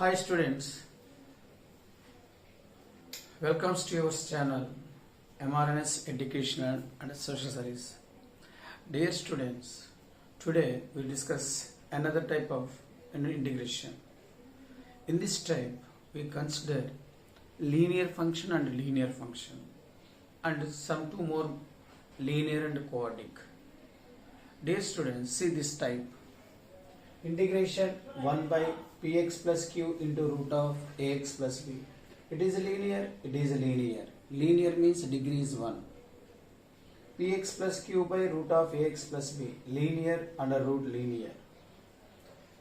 Hi students, welcome to your channel MRNS Educational and Social Studies. Dear students, today we discuss another type of integration. In this type, we consider linear function and linear function and some two more linear and quadratic. Dear students, see this type. Integration 1 by px plus q into root of ax plus b. It is linear, it is linear. Linear means degree is 1. Px plus q by root of ax plus b. Linear under root linear.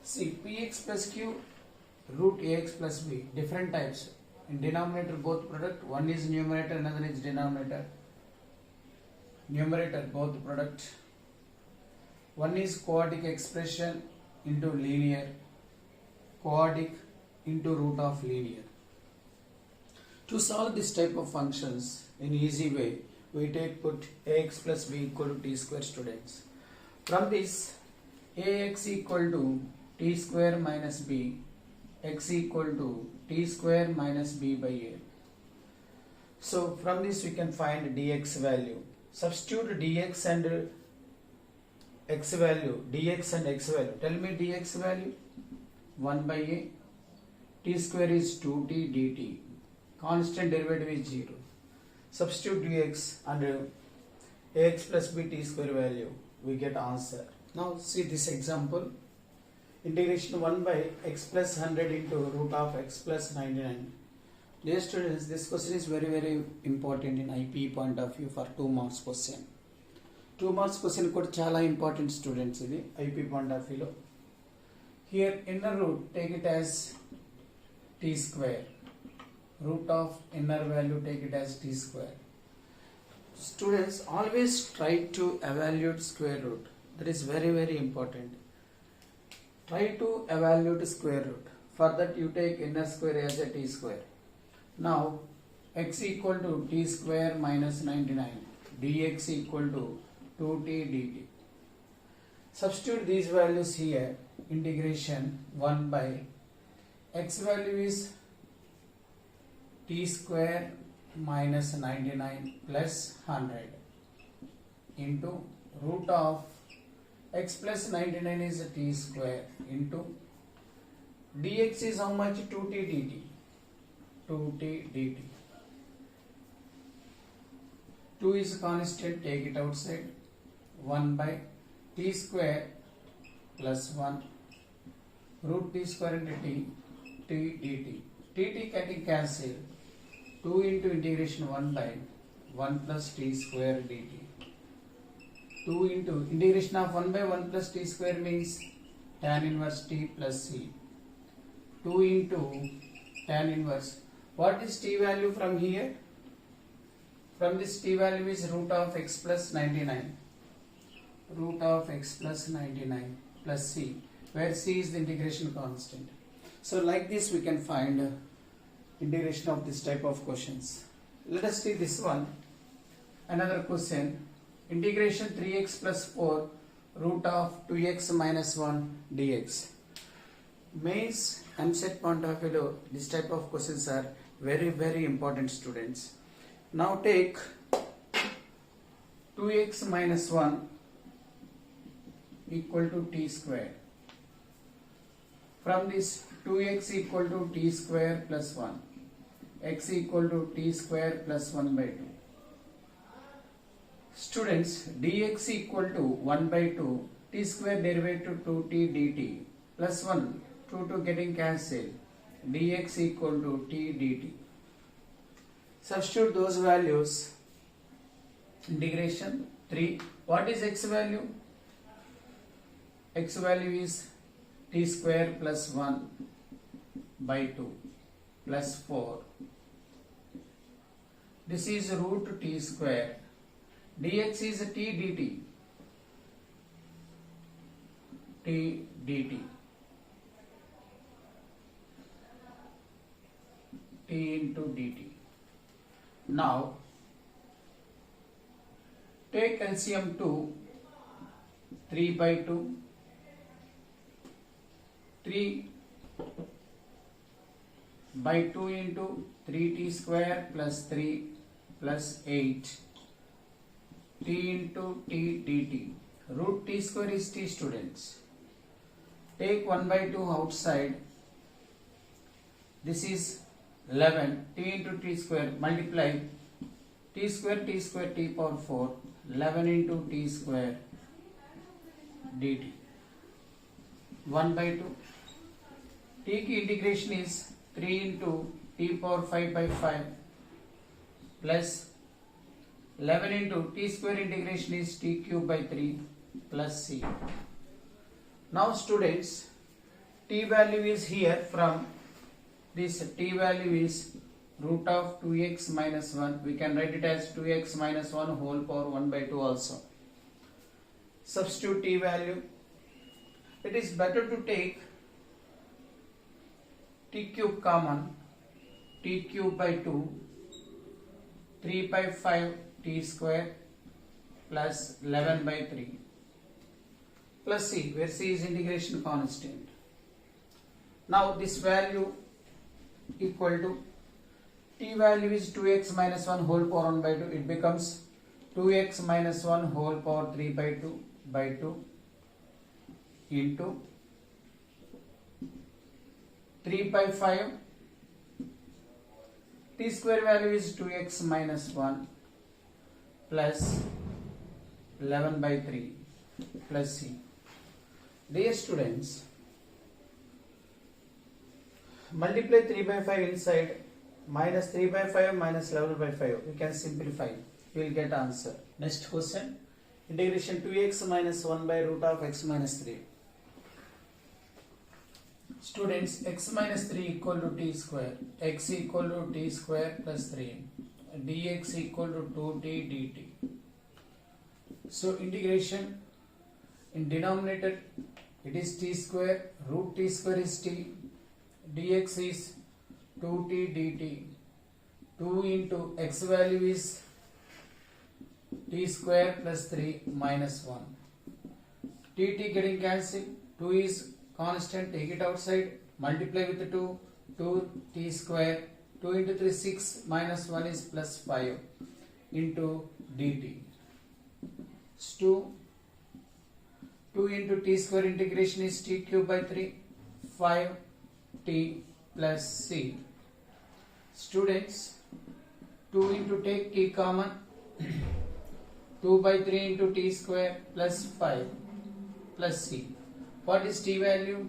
See, px plus q root ax plus b. Different types. In denominator both product. One is numerator, another is denominator. Numerator both product. One is quadratic expression into linear, quadratic into root of linear. To solve this type of functions in easy way, we take put ax plus b equal to t square, students. From this, ax equal to t square minus b, x equal to t square minus b by a. So from this we can find dx value. Substitute dx and x value, dx and x value. Tell me dx value. 1 by a. T square is 2t dt. Constant derivative is 0. Substitute dx and ax plus b t square value. We get answer. Now see this example. Integration 1 by x plus 100 into root of x plus 99. Dear students, this question is very important in IP point of view for 2 marks question. 2 marks question కూడా చాలా important students ఇది IP point of వ్యూలో. Here inner root take it as T square, root of inner value take it as T square. Students always try to evaluate square root. That is very important. Try to evaluate square root. For that you take inner square as a t square. Now x equal to t square minus 99, dx equal to 2t dt. Substitute these values here. Integration 1 by x value is t square minus 99 plus 100 into root of x plus 99 is t square into dx is how much? 2t dt. 2t dt. 2 is constant, take it outside. 1 by t square plus 1 root t square into t dt. T getting cancel. 2 into integration 1 by 1 plus t square dt. 2 into integration of 1 by 1 plus t square means tan inverse t plus c. 2 into tan inverse. What is t value from here? From this t value is root of x plus 99. Root of x plus 99 plus c, where c is the integration constant. So like this we can find integration of this type of questions. Let us see this one. Another question. Integration 3x plus 4 root of 2x minus 1 dx. Mains MSET point of view, this type of questions are very important, students. Now take 2x minus 1 equal to t square. From this 2x equal to t square plus 1, x equal to t square plus 1 by 2. Students, dx equal to 1 by 2, t square derivative 2t dt plus 1, 2 getting cancelled, dx equal to t dt. Substitute those values. Integration 3. What is x value? X value is t square plus 1 by 2 plus 4. This is root t square. Dx is t dt. T dt. T into dt. Now take LCM 2. 3 by 2. 3 by 2 into 3t square plus 3 plus 8 t into t dt. Root t square is t, students. Take 1 by 2 outside. This is 11 t into t square, multiply t square t power 4, 11 into t square dt. 1 by 2. T की integration is 3 into t power 5 by 5 plus 11 into t square integration is t cube by 3 plus c. Now students, t value is here. From this t value is root of 2x minus 1. We can write it as 2x minus 1 whole power 1 by 2 also. Substitute t value. It is better to take t cube common, t cube by 2, 3 by 5 t square plus 11 by 3 plus c, where c is integration constant. Now this value equal to t value is 2x minus 1 whole power 1 by 2. It becomes 2x minus 1 whole power 3 by 2 by 2 into 3 by 5. T square value is 2x minus 1 plus 11 by 3 plus c. Dear students, multiply 3 by 5 inside, minus 3 by 5 minus 11 by 5. We can simplify. We will get answer. Next question. Integration 2x minus 1 by root of x minus 3. Students, x minus 3 equal to t square, x equal to t square plus 3, dx equal to 2t dt. So integration in denominator, it is t square, root t square is t, dx is 2t dt. 2 into x value is t square plus 3 minus 1. T getting cancelled, 2 is constant, take it outside, multiply with 2, 2t square, 2 into 3 6 minus 1 is plus 5 into dt. 2 into t square integration is t cube by 3, 5t plus c. Students, 2 into take t common, 2 by 3 into t square plus 5 plus c. What is t value?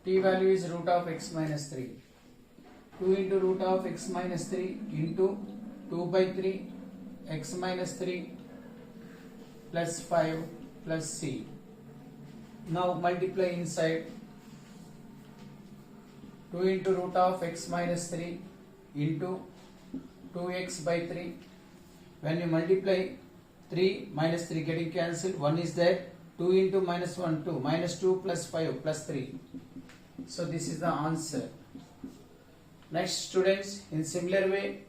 T value is root of x minus 3. 2 into root of x minus 3 into 2 by 3 x minus 3 plus 5 plus c. Now multiply inside. 2 into root of x minus 3 into 2x by 3. When you multiply, 3 minus 3 getting cancelled, 1 is there. 2 into minus 1, 2, minus 2 plus 5 plus 3. So this is the answer. Next students, in similar way,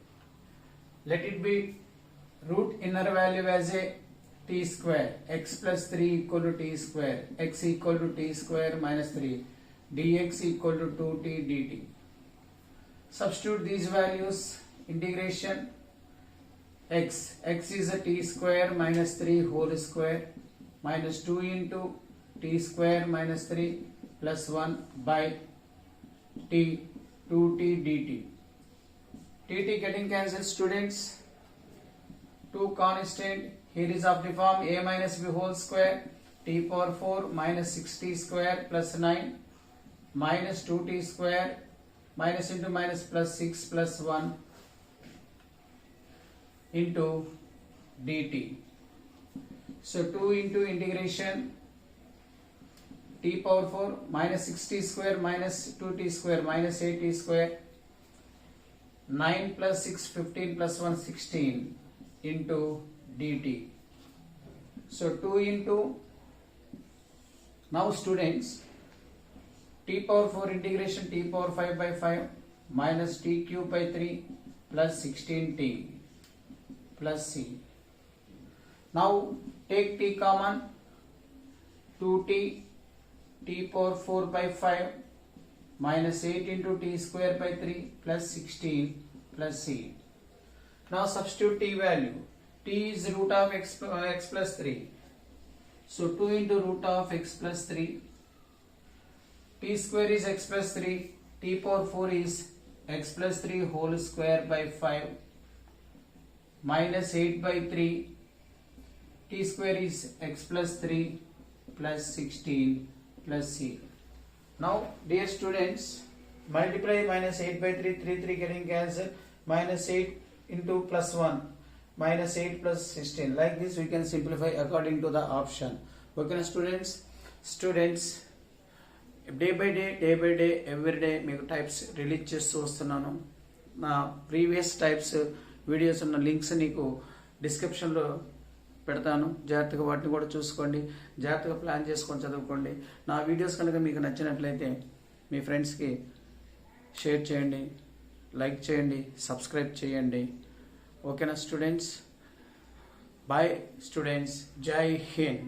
let it be root inner value as a t square, x plus 3 equal to t square, x equal to t square minus 3, dx equal to 2t dt. Substitute these values, integration x is a t square minus 3 whole square minus 2 into t square minus 3 plus 1 by t 2t dt. Tt getting cancelled, students. 2 constant, here is of the form a minus b whole square, t power 4 minus 6t square plus 9 minus 2t square minus into minus plus 6 plus 1 into dt. So 2 into integration t power 4 minus 6t square minus 2t square minus 8t square, 9 plus 6 15 plus 1 16 into dt. So 2 into, now students, t power 4 integration t power 5 by 5 minus t cube by 3 plus 16t plus c. Now take t common, 2t, t power 4 by 5 minus 8 into t square by 3 plus 16 plus c. Now substitute t value. T is root of x plus 3. So 2 into root of x plus 3. T square is x plus 3. T power 4 is x plus 3 whole square by 5 minus 8 by 3. T square is x plus 3 plus 16 plus c. Now dear students, multiply minus 8 by 3 getting cancelled, minus 8 into plus 1, minus 8 plus 16. Like this we can simplify according to the option. Okay students, day by day every day మీకు types release చేస్తూ వస్తున్నాను. నా previous types videos ఉన్న links నీకు డిస్క్రిప్షన్లో పెడతాను. జాగ్రత్తగా వాటిని కూడా చూసుకోండి, జాగ్రత్తగా ప్లాన్ చేసుకొని చదువుకోండి. నా వీడియోస్ కనుక మీకు నచ్చినట్లయితే మీ ఫ్రెండ్స్కి షేర్ చేయండి, లైక్ చేయండి, సబ్స్క్రైబ్ చేయండి. ఓకేనా స్టూడెంట్స్? బాయ్ స్టూడెంట్స్, జై హింద్.